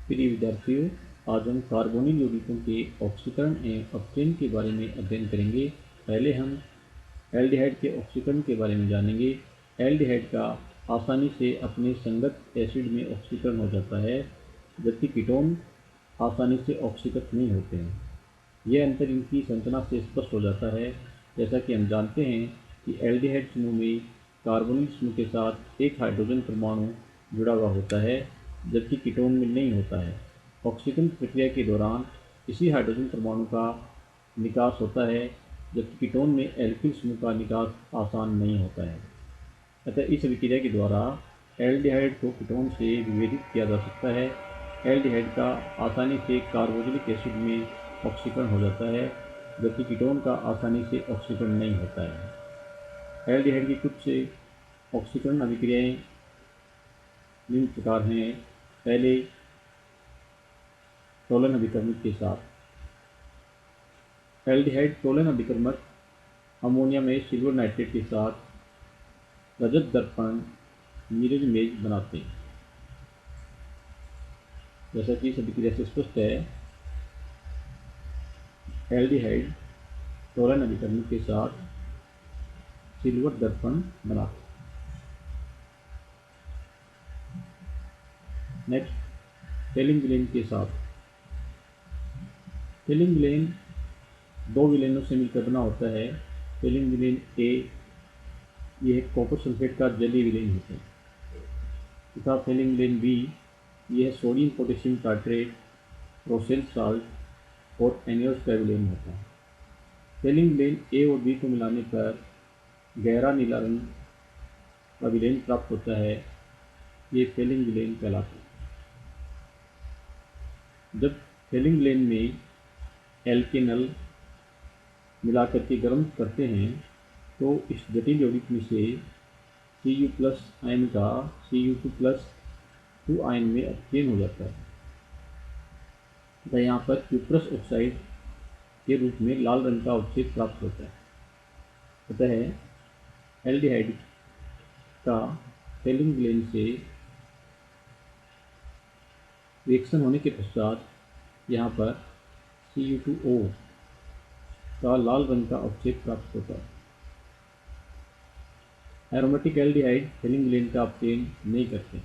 प्रिय विद्यार्थियों, आज हम कार्बोनिल यौगिकों के ऑक्सीकरण एवं अपचयन के बारे में अध्ययन करेंगे। पहले हम एल्डिहाइड के ऑक्सीकरण के बारे में जानेंगे। एल्डिहाइड का आसानी से अपने संगत एसिड में ऑक्सीकरण हो जाता है, जबकि कीटोन आसानी से ऑक्सीकृत नहीं होते हैं। यह अंतर इनकी संरचना से स्पष्ट हो जाता है। जैसा कि हम जानते हैं कि एल्डिहाइड समूह में कार्बोनिल समूह के साथ एक हाइड्रोजन परमाणु जुड़ा हुआ होता है, जबकि कीटोन में नहीं होता है। ऑक्सीकरण प्रक्रिया के दौरान इसी हाइड्रोजन परमाणु का निकास होता है, जबकि कीटोन में एल्किल समूह का निकास आसान नहीं होता है। अतः इस अभिक्रिया के द्वारा एल्डिहाइड को कीटोन से विभेदित किया जा सकता है। एल्डिहाइड का आसानी से कार्बोक्सिलिक एसिड में ऑक्सीकरण हो जाता है, जबकि कीटोन का आसानी से ऑक्सीकरण नहीं होता है। एल्डिहाइड की कुछ ऑक्सीकरण अभिक्रियाएं निम्न प्रकार हैं। पहले टोलन अभिकर्मक के साथ एल्डिहाइड टोलन अभिकर्मक अमोनिया में सिल्वर नाइट्रेट के साथ रजत दर्पण मिरर इमेज बनाते हैं। जैसा कि इस अभिक्रिया से स्पष्ट है, एल्डिहाइड टोलन अभिकर्मक के साथ सिल्वर दर्पण बनाते हैं। नेक्स्ट टेलिंग विलेन के साथ टेलिंग विलेन दो विलेनों से मिलकर बना होता है। टेलिंग विलेन ए यह कॉपर सल्फेट का जलीय विलेन होता है, तथा टेलिंग विलेन बी यह sodium potassium tartrate, Rosell salt और एनियस का विलेन होता है। टेलिंग विलेन ए और बी को मिलाने पर गहरा नीला रंग का विलेन प्राप्त होता है। ये टेलिंग विलेन कहलाता है। जब टेलिंग विलेन में एल्केनल मिलाकर के गर्म करते हैं तो इस जटिल यौगिक में से Cu+ आयन का Cu2+ आयन में अपचयन हो जाता है, तथा यहाँ पर क्यूप्रस ऑक्साइड के रूप में लाल रंग का अवक्षेप प्राप्त होता है। अतः एल्डिहाइड का टेलिंग विलेन से रिएक्शन होने के पश्चात यहाँ पर Cu2O का लाल रंग का अवक्षेप प्राप्त होता है। एरोमेटिक एल्डिहाइड टेलिंग विलेन का अपचयन नहीं करते।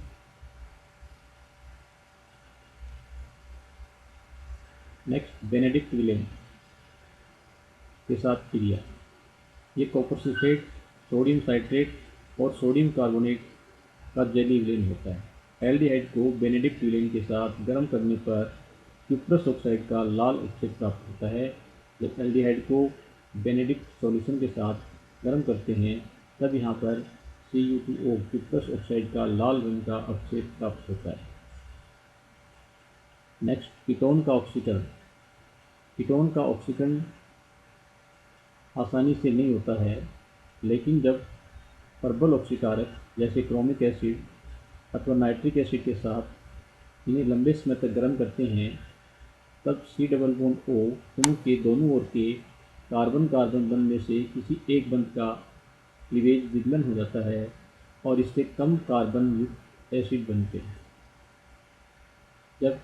नेक्स्ट बेनेडिक्ट विलेन के साथ क्रिया। ये कॉपर सल्फेट, सोडियम साइट्रेट और सोडियम कार्बोनेट का जलीय विलेन होता है। एल्डिहाइड को बेनेडिक्ट विलेन के साथ गर्म करने पर क्यूप्रस ऑक्साइड का लाल अवक्षेप प्राप्त होता है। जब एल्डिहाइड को बेनेडिक्ट सॉल्यूशन के साथ गर्म करते हैं तब यहाँ पर Cu2O क्यूप्रस ऑक्साइड का लाल रंग का अवक्षेप प्राप्त होता है। नेक्स्ट कीटोन का ऑक्सीकरण। कीटोन का ऑक्सीकरण आसानी से नहीं होता है, लेकिन जब प्रबल ऑक्सीकारक जैसे क्रोमिक एसिड अथवा नाइट्रिक एसिड के साथ इन्हें लंबे समय तक गर्म करते हैं तब C+O समूह के दोनों ओर के कार्बन कार्बन बंध में से किसी एक बंध का क्लीवेज विघलन हो जाता है और इससे कम कार्बन युक्त एसिड बनते हैं। जब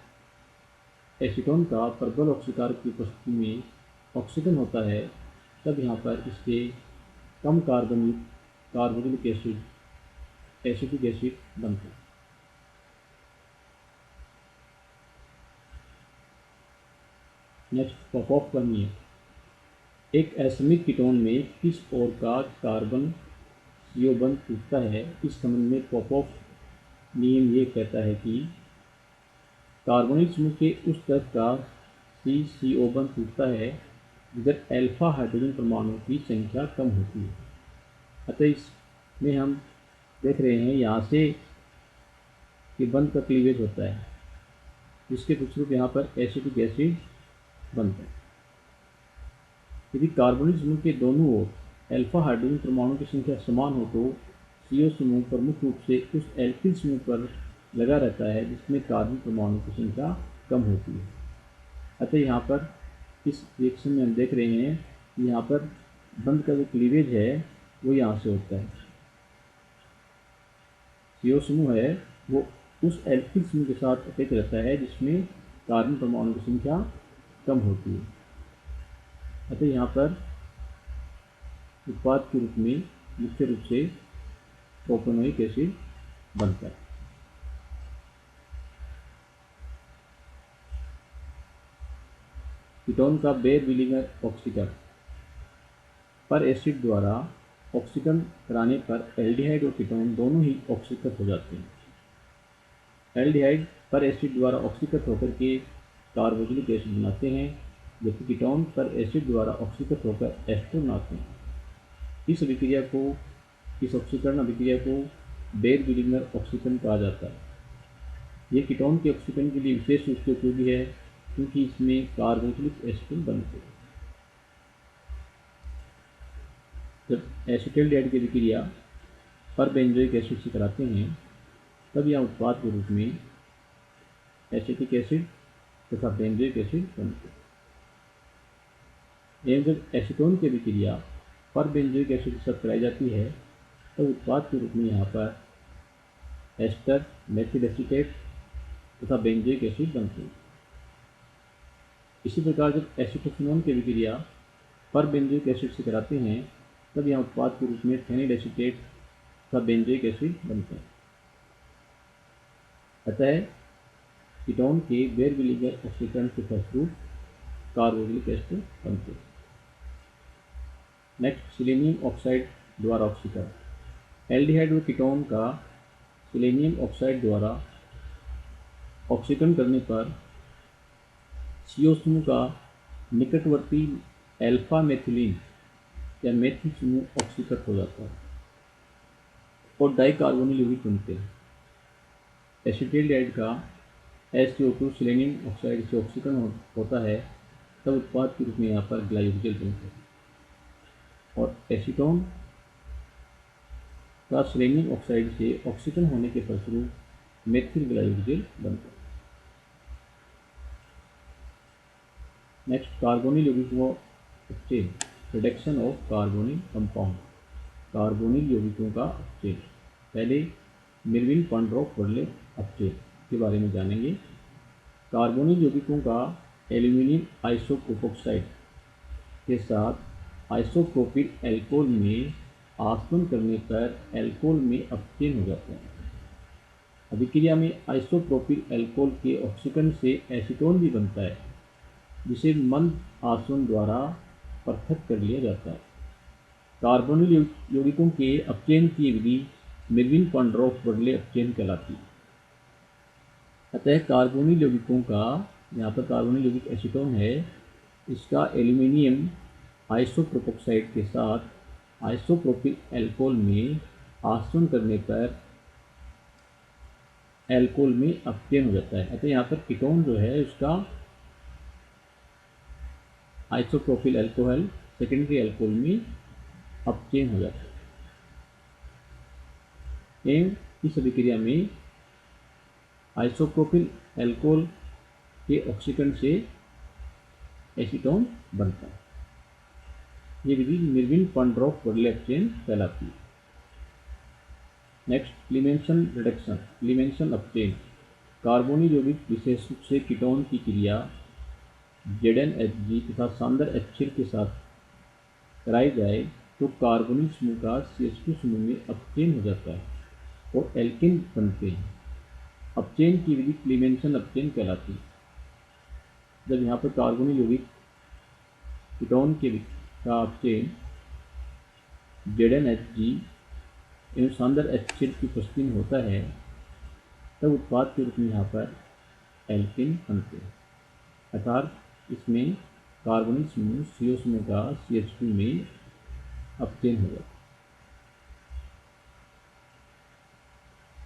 एसीटोन का प्रबल ऑक्सीकारक की उपस्थिति में ऑक्सीकरण होता है तब यहाँ पर इससे कम कार्बन युक्त कार्बोक्सिलिक एसिड एसिटिक एसिड बनता है। नेक्स्ट पॉप-ऑफ प्रमेय। एक असमित कीटोन में किस ओर का कार्बन CO बंध टूटता है, इस संबंध में पॉप-ऑफ नियम ये कहता है कि कार्बोनिल समूह के उस तरफ का CO बंध टूटता है जिधर अल्फा हाइड्रोजन परमाणुओं की संख्या कम होती है। अतः इसमें हम देख रहे हैं यहाँ से कि बंध का क्लीवेज होता है, जिसके फलस्वरूप यहाँ पर एसिटिक एसिड बनता है। यदि कार्बोनिल समूह के दोनों ओर अल्फा हाइड्रोजन परमाणु की संख्या समान हो तो CO समूह प्रमुख रूप से उस एल्किल समूह पर लगा रहता है जिसमें कार्बन परमाणु की संख्या कम होती है। अतः यहाँ पर इस रिएक्शन में हम देख रहे हैं कि यहाँ पर बंध का जो क्लीवेज है वो यहाँ से होता है। CO समूह है वो उस एल्किल समूह के साथ अटैच रहता है जिसमें कार्बन परमाणु की संख्या कम होती है। अतः यहाँ पर उत्पाद के रूप में मुख्य रूप से प्रोपेनोइक एसिड बनता है। कीटोन का बेर-विलिंगर ऑक्सीकरण। पर एसिड द्वारा ऑक्सीकरण कराने पर एल्डिहाइड और कीटोन दोनों ही ऑक्सीकृत हो जाते हैं। एल्डिहाइड पर एसिड द्वारा ऑक्सीकृत होकर के कार्बोक्सिलिक एसिड बनाते हैं, जबकि कीटोन पर एसिड द्वारा ऑक्सीकृत होकर एस्टर बनाते हैं। इस ऑक्सीकरण अभिक्रिया को बेर-विलिंगर ऑक्सीकरण कहा जाता है। यह कीटोन के ऑक्सीकरण के लिए विशेष रूप से उपयोगी है क्योंकि इसमें कार्बोक्सिलिक एसिड बनते हैं। जब एसिटल्डिहाइड की अभिक्रिया पर बेंजोइक एसिड से कराते हैं तब यह उत्पाद के रूप में एसिटिक एसिड तथा बेंजोइक एसिड बनते हैं। एवं जब एसीटोन की अभिक्रिया पर बेंजोइक एसिड के साथ कराई जाती है तब उत्पाद के रूप में यहाँ पर एस्टर, मेथिल एसीटेट तथा बेंजोइक एसिड बनते हैं। इसी प्रकार जब एसीटोफिनोन की अभिक्रिया पर बेंजोइक एसिड से कराते हैं तब यहाँ उत्पाद के रूप में फेनिल एसीटेट तथा बेंजोइक एसिड बनते हैं। अतः कीटोन के बेर-विलिंगर ऑक्सीकरण के फलस्वरूप कार्बोक्सिलिक एसिड बनते हैं। नेक्स्ट, सिलेनियम ऑक्साइड द्वारा ऑक्सीकरण। एल्डिहाइड व कीटोन का सिलेनियम ऑक्साइड द्वारा ऑक्सीकरण करने पर CO समूह का निकटवर्ती अल्फा मेथिलीन या मेथिल समूह ऑक्सीकृत हो जाता है और डाइकार्बोनिल यौगिक बनते हैं। एसिटल्डिहाइड का SiO2 सिलेनियम ऑक्साइड से ऑक्सीकरण होता है तब उत्पाद के रूप में यहाँ पर ग्लाइकोजेल बनते हैं और एसीटोन का सिलेनियम ऑक्साइड से ऑक्सीकरण होने के फलस्वरूप मेथिल ग्लाइकोजेल बनता है। नेक्स्ट, कार्बोनिल यौगिकों अपचयन, reduction of carbonyl compound. Carbonyl यौगिकों का अपचयन। पहले मिर्विन पंड्रोफ वर्ले अपचयन के बारे में जानेंगे। कार्बोनिल यौगिकों का एल्यूमिनियम आइसोप्रोपोक्साइड के साथ आइसोप्रोपिल एल्कोहल में आसवन करने पर एल्कोहल में अपचयन हो जाता है। अभिक्रिया में आइसोप्रोपिल एल्कोहल के ऑक्सीकरण से एसीटोन भी बनता है जिसे मंद आसवन द्वारा पृथक कर लिया जाता है। कार्बोनिल यौगिकों के अपचयन की विधि मिर्विन पंड्रोफ वर्ले अपचयन कहलाती है। अतः कार्बोनिल यौगिकों का, यहाँ पर कार्बोनिल यौगिक एसीटोन है, इसका एल्यूमिनियम आइसोप्रोपोक्साइड के साथ आइसोप्रोपिल एल्कोहल में आसवन करने पर एल्कोहल में अपचयन हो जाता है। अतः यहाँ पर कीटोन जो है उसका आइसोप्रोपिल एल्कोहल सेकेंडरी एल्कोहल में अपचयन हो जाता है। एवं इस अभिक्रिया में आइसोप्रोपिल एल्कोहल के ऑक्सीकरण से एसीटोन बनता है। ये विधि मिर्विन पंड्रोफ वर्ले अपचयन कहलाती है। Next, क्लीमेंसन reduction, क्लीमेंसन अपचयन। कार्बोनिल यौगिक विशेष रूप से कीटोन की क्रिया ZnHg तथा सांद्र HCl के साथ कराई जाए तो कार्बोनिल समूह का CH2 समूह में अपचयन हो जाता है और एल्केन बनते हैं। अपचयन की विधि क्लीमेंसन अपचयन कहलाती है। जब यहाँ पर कार्बोनिल यौगिक कीटोन का अपचयन ZnHg एवं सांद्र HCl की उपस्थिति में होता है तब उत्पाद के रूप में यहाँ पर एल्केन बनते हैं। अर्थात इसमें कार्बोनिल समूह CO समूह का CH2 में अपचयन हो जाता है।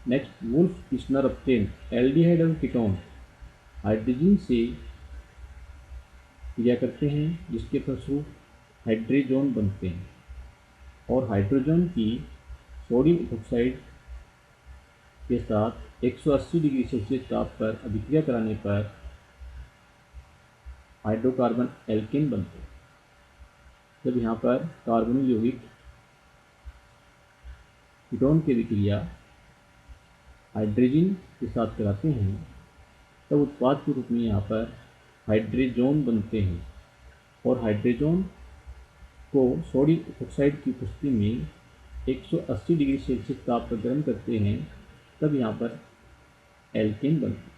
नेक्स्ट, वुल्फ-किस्नर अपचयन। एल्डिहाइड और कीटोन हाइड्रोजन से क्रिया करते हैं जिसके फलस्वरूप हाइड्रोजन बनते हैं और हाइड्रोजन की सोडियम इथोक्साइड के साथ 180 डिग्री सेल्सियस ताप पर अभिक्रिया कराने पर हाइड्रोकार्बन एल्केन बनते हैं। जब यहाँ पर कार्बोनिल यौगिक कीटोन की अभिक्रिया हाइड्रोजन के साथ कराते हैं तब उत्पाद के रूप में यहाँ पर हाइड्रोजन बनते हैं और हाइड्रोजन को सोडियम ऑक्साइड की उपस्थिति में 180 डिग्री सेल्सियस ताप पर गर्म करते हैं तब यहाँ पर एल्केन बनते हैं।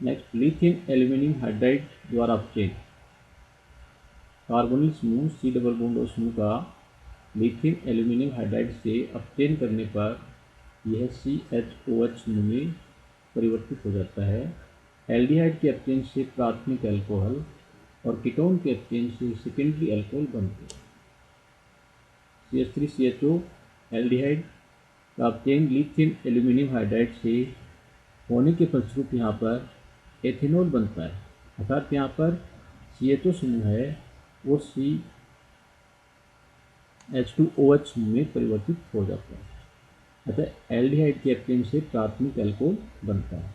नेक्स्ट, लिथियम एल्यूमिनियम हाइड्राइड द्वारा अपचयन। कार्बोनिल समूह C डबल बॉन्ड और समूह का लिथियम एल्यूमिनियम हाइड्राइड से अपचयन करने पर यह CHOH समूह में परिवर्तित हो जाता है। एल्डिहाइड के अपचयन से प्राथमिक अल्कोहल और कीटोन के अपचयन से सेकेंडरी अल्कोहल बनते हैं। CH3CHO एल्डिहाइड का अपचयन लिथियम एल्यूमिनियम हाइड्राइड से होने के फलस्वरूप यहाँ पर एथेनॉल बनता है, अर्थात यहाँ पर CHO समूह है वो CH2OH समूह में परिवर्तित हो जाता है। अतः एल्डिहाइड के अपचयन से प्राथमिक अल्कोहल बनता है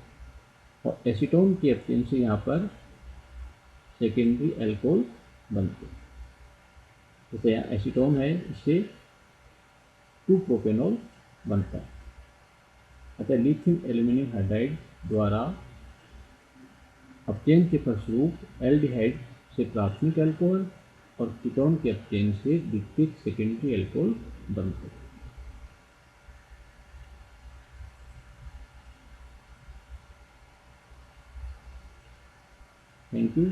और एसीटोन के अपचयन से यहाँ पर सेकेंडरी अल्कोहल बनते हैं। जैसे यहाँ एसीटोन है, इससे 2-प्रोपेनॉल बनता है। अतः लिथियम एल्यूमिनियम हाइड्राइड द्वारा अपचयन के फलस्वरूप एल्डिहाइड से प्राथमिक अल्कोहल और कीटोन के अपचयन से द्वितीयक सेकेंडरी अल्कोहल बनते हैं। Thank you.